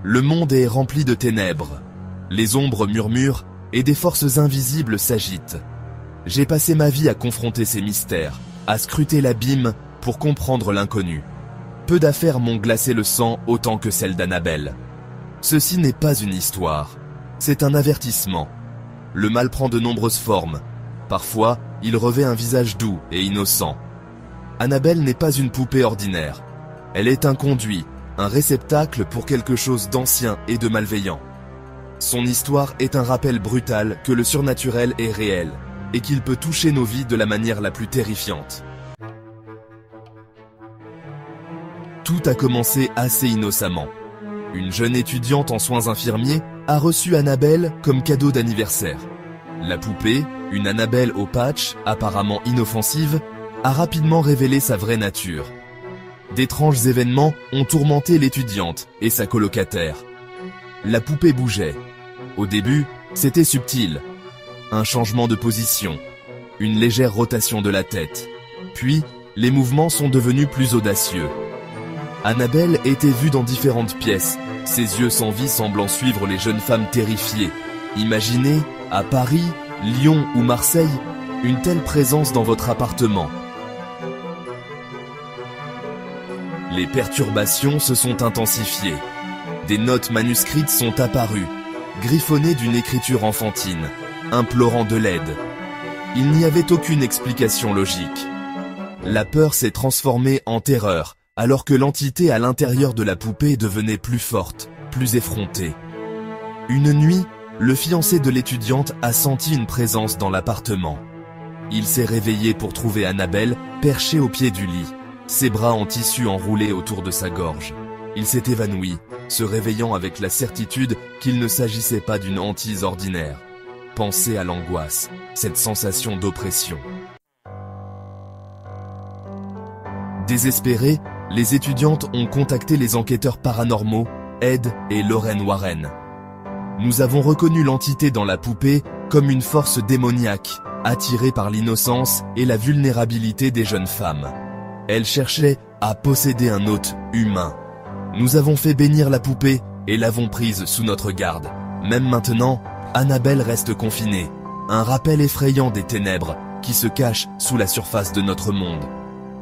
Le monde est rempli de ténèbres. Les ombres murmurent et des forces invisibles s'agitent. J'ai passé ma vie à confronter ces mystères, à scruter l'abîme pour comprendre l'inconnu. Peu d'affaires m'ont glacé le sang autant que celle d'Annabelle. Ceci n'est pas une histoire, c'est un avertissement. Le mal prend de nombreuses formes. Parfois, il revêt un visage doux et innocent. Annabelle n'est pas une poupée ordinaire. Elle est un conduit, un réceptacle pour quelque chose d'ancien et de malveillant. Son histoire est un rappel brutal que le surnaturel est réel et qu'il peut toucher nos vies de la manière la plus terrifiante. Tout a commencé assez innocemment. Une jeune étudiante en soins infirmiers a reçu Annabelle comme cadeau d'anniversaire. La poupée, une Annabelle au patch, apparemment inoffensive, a rapidement révélé sa vraie nature. D'étranges événements ont tourmenté l'étudiante et sa colocataire. La poupée bougeait. Au début, c'était subtil. Un changement de position, une légère rotation de la tête. Puis, les mouvements sont devenus plus audacieux. Annabelle était vue dans différentes pièces, ses yeux sans vie semblant suivre les jeunes femmes terrifiées. Imaginez, à Paris, Lyon ou Marseille, une telle présence dans votre appartement. Les perturbations se sont intensifiées. Des notes manuscrites sont apparues, griffonnées d'une écriture enfantine, implorant de l'aide. Il n'y avait aucune explication logique. La peur s'est transformée en terreur, alors que l'entité à l'intérieur de la poupée devenait plus forte, plus effrontée. Une nuit, le fiancé de l'étudiante a senti une présence dans l'appartement. Il s'est réveillé pour trouver Annabelle perchée au pied du lit, ses bras en tissu enroulés autour de sa gorge. Il s'est évanoui, se réveillant avec la certitude qu'il ne s'agissait pas d'une hantise ordinaire. Pensez à l'angoisse, cette sensation d'oppression. Désespérés, les étudiantes ont contacté les enquêteurs paranormaux, Ed et Lorraine Warren. Nous avons reconnu l'entité dans la poupée comme une force démoniaque, attirée par l'innocence et la vulnérabilité des jeunes femmes. Elle cherchait à posséder un hôte humain. Nous avons fait bénir la poupée et l'avons prise sous notre garde. Même maintenant, Annabelle reste confinée, un rappel effrayant des ténèbres qui se cachent sous la surface de notre monde.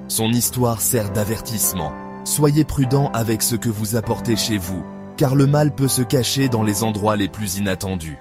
Son histoire sert d'avertissement. Soyez prudents avec ce que vous apportez chez vous, car le mal peut se cacher dans les endroits les plus inattendus.